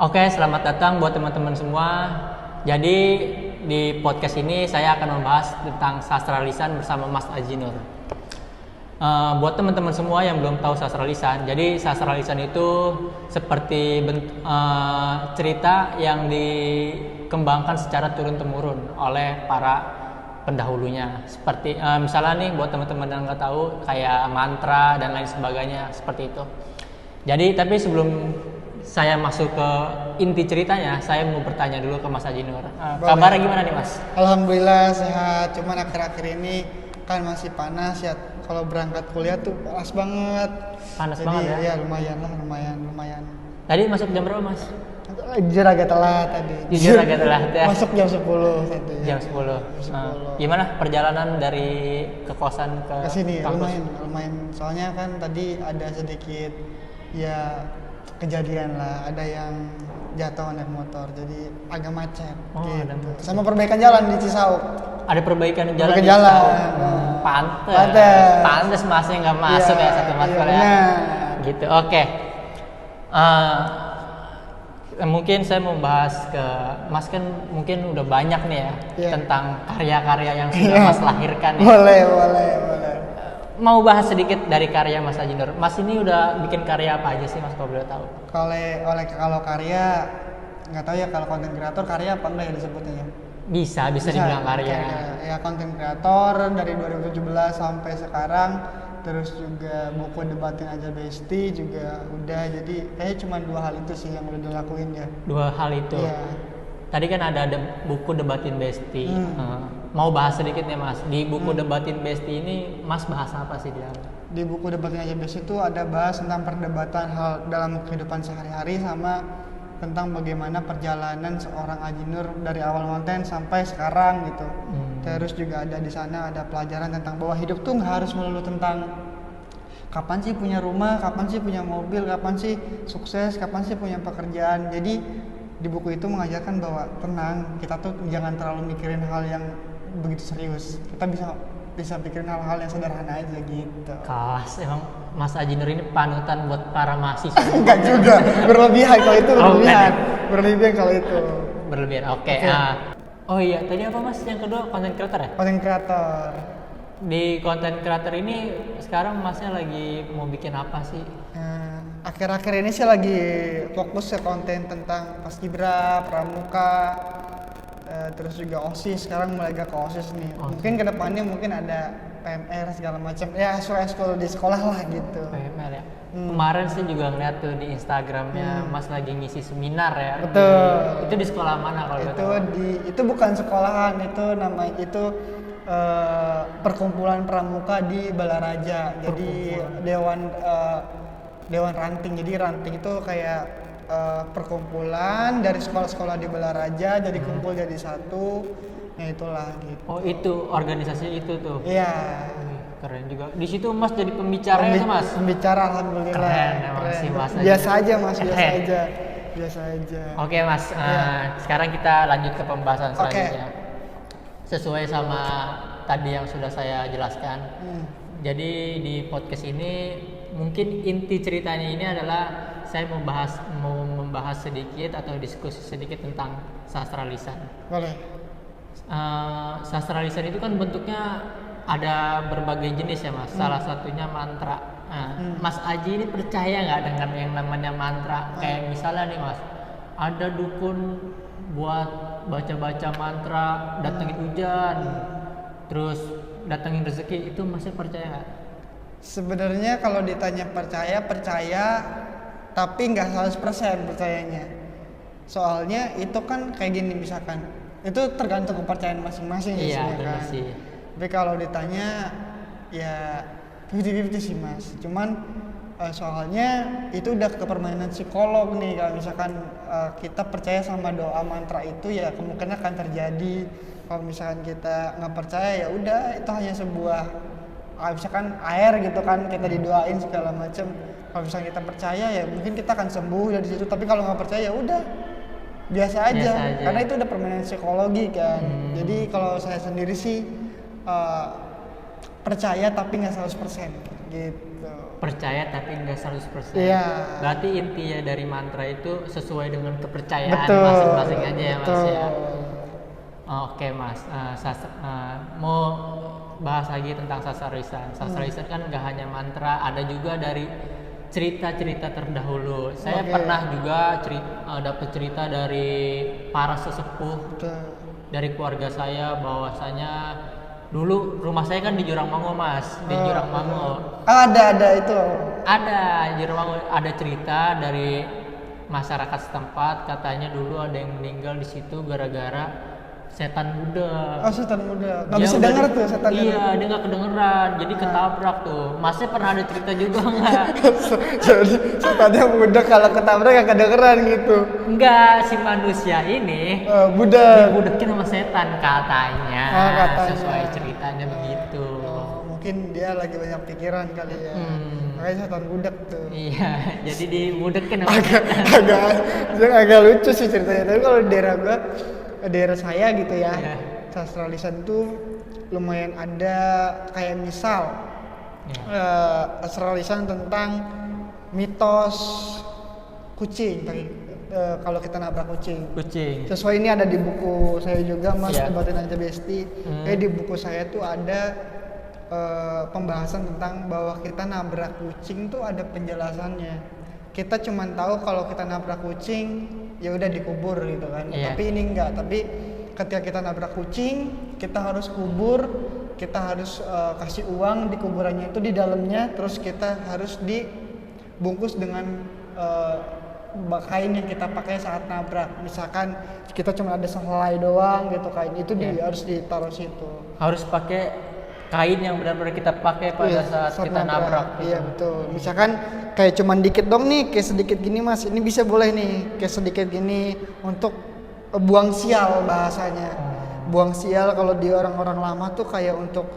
Oke, selamat datang buat teman-teman semua. Jadi di podcast ini saya akan membahas tentang sastra lisan bersama Mas Aji Nur. Buat teman-teman semua yang belum tahu sastra lisan, jadi sastra lisan itu seperti cerita yang dikembangkan secara turun-temurun oleh para pendahulunya. Seperti misalnya nih buat teman-teman yang nggak tahu kayak mantra dan lain sebagainya seperti itu. Jadi tapi sebelum saya masuk ke inti ceritanya, saya mau bertanya dulu ke Mas Aji Nur. Kabarnya gimana nih Mas? Alhamdulillah sehat, cuman akhir-akhir ini kan masih panas ya. Kalau berangkat kuliah tuh panas banget. Panas jadi, banget ya? Iya lumayan. Tadi masuk jam berapa Mas? Jujur agak telat tadi. Jujur agak telat ya? Masuk jam 10 tadi. Jam 10. Gimana perjalanan dari ke kosan ke sini? kampus? Lumayan. Soalnya kan tadi ada sedikit ya kejadian lah, ada yang jatuh naik motor, jadi agak macet. Ada gitu. Sama perbaikan jalan di Cisauk. Ada perbaikan jalan. Pantes masnya nggak masuk ya satu matkul ya. Gitu. Oke. Mungkin saya mau bahas ke Mas, kan mungkin udah banyak nih ya tentang karya-karya yang sudah Mas lahirkan. Ya. Boleh. Mau bahas sedikit dari karya Mas Aji Nur. Mas ini udah bikin karya apa aja sih Mas kalau boleh tahu? Kalau karya nggak tahu ya, kalau konten kreator karya apa enggak ya disebutnya ya? Bisa dibilang karya. Ya konten kreator dari 2017 sampai sekarang, terus juga buku Debatin Aja Besti juga udah, jadi kayaknya cuma 2 hal itu sih yang udah dilakuin ya. 2 hal itu. Iya. Tadi kan ada buku Debatin Besti. Mau bahas sedikit nih Mas. Di buku Debatin Besti ini Mas bahas apa sih dia? Di buku Debatin Aja Besti itu ada bahas tentang perdebatan hal dalam kehidupan sehari-hari, sama tentang bagaimana perjalanan seorang Aji Nur dari awal konten sampai sekarang gitu. Terus juga ada di sana ada pelajaran tentang bahwa hidup tuh nggak harus melulu tentang kapan sih punya rumah, kapan sih punya mobil, kapan sih sukses, kapan sih punya pekerjaan. Jadi di buku itu mengajarkan bahwa tenang, kita tuh jangan terlalu mikirin hal yang begitu serius. Kita bisa pikirin hal-hal yang sederhana aja gitu. Kelas, emang Mas Aji Nur ini panutan buat para mahasiswa. Enggak juga, berlebihan kalau itu berlebihan kalau itu. Berlebihan, oke. Oh iya, tadi apa Mas? Yang kedua konten kreator ya? Konten kreator. Di konten kreator ini sekarang Masnya lagi mau bikin apa sih? Akhir-akhir ini sih lagi fokus ke konten tentang Paskibra, Pramuka, terus juga OSIS. Sekarang mulai agak ke OSIS nih. Mungkin kedepannya mungkin ada PMR segala macam. Ya eskul di sekolah lah gitu. PMR ya. Kemarin sih juga ngeliat tuh di Instagramnya Mas lagi ngisi seminar ya. Betul. Itu di sekolah mana kalau itu bukan sekolahan, itu perkumpulan pramuka di Balaraja. Jadi Dewan Ranting. Jadi Ranting itu kayak perkumpulan dari sekolah-sekolah di Balaraja, jadi kumpul jadi satu. Nah itulah gitu. Oh itu organisasi itu tuh. Iya. Keren juga. Di situ Mas jadi pembicara itu Mas. Pembicara alhamdulillah. Keren. Sih Mas. Biasa aja Mas. Oke Mas. Sekarang kita lanjut ke pembahasan selanjutnya. Sesuai sama tadi yang sudah saya jelaskan. Jadi di podcast ini mungkin inti ceritanya ini adalah saya mau membahas sedikit atau diskusi sedikit tentang sastra lisan. Boleh. Sastra lisan itu kan bentuknya ada berbagai jenis ya Mas. Salah satunya mantra. Mas Aji ini percaya nggak dengan yang namanya mantra? Kayak misalnya nih Mas, ada dukun buat baca-baca mantra, datengin hujan, terus datengin rezeki, itu Masnya percaya nggak? Sebenarnya kalau ditanya percaya, tapi nggak 100% percayanya. Soalnya itu kan kayak gini, misalkan itu tergantung kepercayaan masing-masing kan. Sih. Tapi kalau ditanya ya 50-50 sih Mas. Cuman soalnya itu udah ke permainan psikolog nih. Kalau misalkan kita percaya sama doa mantra itu, ya kemungkinan akan terjadi. Kalau misalkan kita nggak percaya, ya udah itu hanya sebuah misalkan air gitu kan, kita didoain segala macam. Kalau misalkan kita percaya, ya mungkin kita akan sembuh dari situ. Tapi kalau nggak percaya, ya udah biasa aja. Karena itu udah permainan psikologi kan. Jadi kalau saya sendiri sih percaya tapi nggak 100%. gitu. Percaya tapi enggak 100%. Iya. Berarti intinya dari mantra itu sesuai dengan kepercayaan Betul, masing-masing aja ya Mas betul. ya. Oke Mas, mau bahas lagi tentang sastra lisan. Sastra lisan kan nggak hanya mantra, ada juga dari cerita-cerita terdahulu. Saya Oke. pernah juga dapat cerita dari para sesepuh Betul. dari keluarga saya, bahwasanya dulu rumah saya kan di Jurangmango Mas, di Jurangmango. Ada itu. Ada Jurangmango, ada cerita dari masyarakat setempat, katanya dulu ada yang meninggal di situ gara-gara setan budak. Oh, setan muda. Nggak Dia bisa udah denger tuh setan. Iya, dia nggak kedengeran, jadi ketabrak tuh. Masnya pernah ada cerita juga nggak? Jadi setannya muda kalau ketabrak nggak kedengeran gitu. Enggak, si manusia ini Budak. dibudekin sama setan katanya. Katanya. Sesuai ceritanya begitu. Oh, mungkin dia lagi banyak pikiran kali ya. Makanya setan budak tuh. Iya, jadi dibudekin sama agak agak lucu sih ceritanya. Tapi kalau di daerah saya gitu ya, Iya. sastra lisan tuh lumayan ada, kayak misal Iya. sastra lisan tentang mitos kucing tadi. Kalau kita nabrak kucing. Kucing. Sesuai ini ada di buku saya juga Mas, Iya. Debatin Aja Besti. Di buku saya tuh ada pembahasan tentang bahwa kita nabrak kucing tuh ada penjelasannya. Kita cuma tahu kalau kita nabrak kucing ya udah dikubur gitu kan. Iya. Tapi ini enggak, tapi ketika kita nabrak kucing, kita harus kubur, kita harus kasih uang di kuburannya itu di dalamnya, terus kita harus dibungkus dengan kain yang kita pakai saat nabrak. Misalkan kita cuma ada sehelai doang gitu, kain itu harus ditaruh situ. Harus pakai kain yang benar-benar kita pakai pada Iya, saat kita nabrak. Gitu. Iya betul. Misalkan kayak cuman dikit dong nih, kayak sedikit gini Mas, ini bisa boleh nih, kayak sedikit gini untuk buang sial bahasanya. Buang sial kalau di orang-orang lama tuh kayak untuk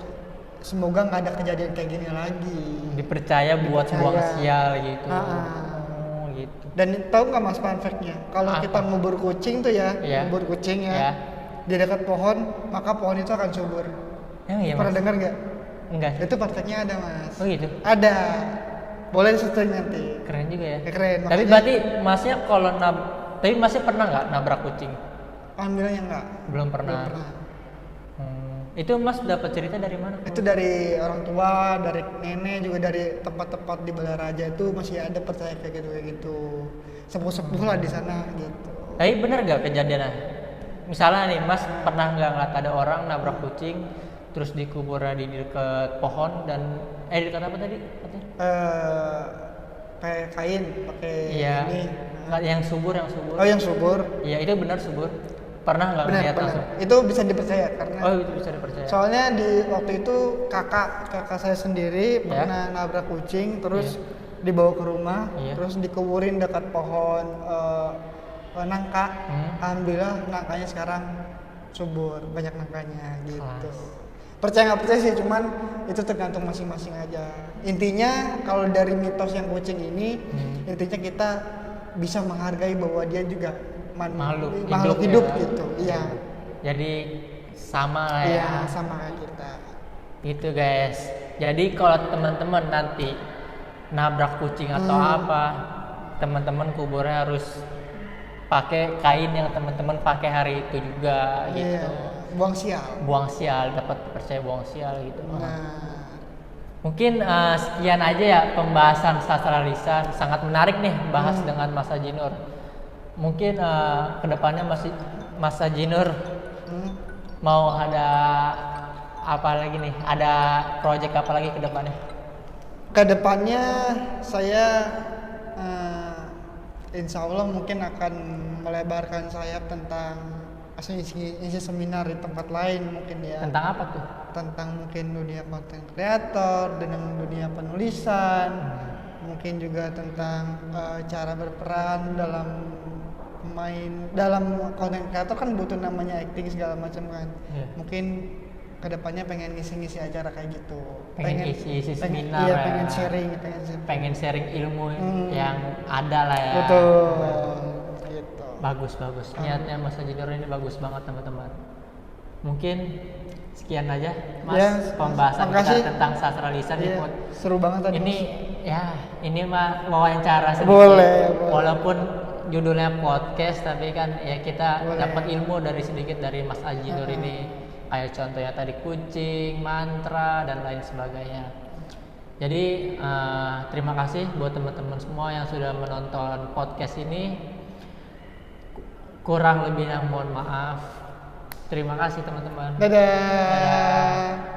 semoga nggak ada kejadian kayak gini lagi. Dipercaya buat buang sial gitu. Ah. Gitu. Dan tahu nggak Mas fun fact-nya? Kalau kita ngubur kucing tuh ya, Iya. ngubur kucing Iya. ya, di dekat pohon, maka pohon itu akan subur. Iya Pernah Mas? dengar nggak? Enggak. Itu prakteknya ada Mas. Oh gitu. Ada. Boleh disesuaiin nanti. Keren juga ya. Keren. Tapi makanya- berarti Masnya kalau tapi Masnya pernah nggak nabrak kucing? Alhamdulillah enggak. Belum pernah. Belum pernah. Itu Mas dapat cerita dari mana? Itu dari orang tua, dari nenek, juga dari tempat-tempat di Balaraja itu masih ada percaya kayak gitu. Sepuh-sepuh lah di sana gitu. Tapi bener nggak kejadiannya? Misalnya nih Mas pernah nggak ngeliat ada orang nabrak kucing, terus dikubur di dekat pohon dan dekat apa tadi? Katanya? Kayak kain pakai Iya. ini. Nggak, yang subur. Oh, yang subur. Iya itu benar subur. Pernah nggak Benar, ngeliat benar. langsung? Itu bisa dipercaya karena Oh itu bisa dipercaya. soalnya di waktu itu kakak saya sendiri pernah nabrak kucing, terus dibawa ke rumah, Iya. terus dikuburin dekat pohon nangka. Alhamdulillah nangkanya sekarang subur, banyak nangkanya gitu. Kelas. Percaya nggak percaya sih, cuman itu tergantung masing-masing aja. Intinya kalau dari mitos yang kucing ini, intinya kita bisa menghargai bahwa dia juga makhluk hidup ya. gitu. Iya. Jadi sama lah ya. Iya, sama kayak kita. Gitu guys. Jadi kalau teman-teman nanti nabrak kucing atau apa, teman-teman kuburnya harus pakai kain yang teman-teman pakai hari itu juga gitu. Iya. Buang sial. Buang sial, dapat percaya buang sial gitu. Nah, Mungkin sekian aja ya pembahasan sastra lisan. Sangat menarik nih bahas dengan Mas Ajinur. Mungkin kedepannya Mas Ajinur mau ada apa lagi nih? Ada proyek apa lagi kedepannya? kedepannya saya insya Allah mungkin akan melebarkan sayap tentang isi seminar di tempat lain mungkin ya. Tentang apa tuh? Tentang mungkin dunia konten kreator, dengan dunia penulisan, mungkin juga tentang cara berperan dalam konten kreator kan butuh namanya acting segala macam kan. Iya. Mungkin kedepannya pengen ngisi-ngisi acara kayak gitu. Pengen isi seminar iya, ya. pengen sharing ilmu yang ada lah ya. Betul. Gitu. Bagus. Niatnya Mas Ajinur ini bagus banget teman-teman. Mungkin sekian aja Mas Ya, pembahasan makasih. kita tentang sastra lisan di Iya, pod. seru banget tadi. Ini mah wawancara sedikit. Boleh. Walaupun judulnya podcast tapi kan ya kita Boleh. dapat ilmu dari sedikit dari Mas Aji Nur ini. Kayak contohnya tadi kucing, mantra dan lain sebagainya. Jadi terima kasih buat teman-teman semua yang sudah menonton podcast ini. Kurang lebihnya mohon maaf. Terima kasih teman-teman. Dadah. Dadah.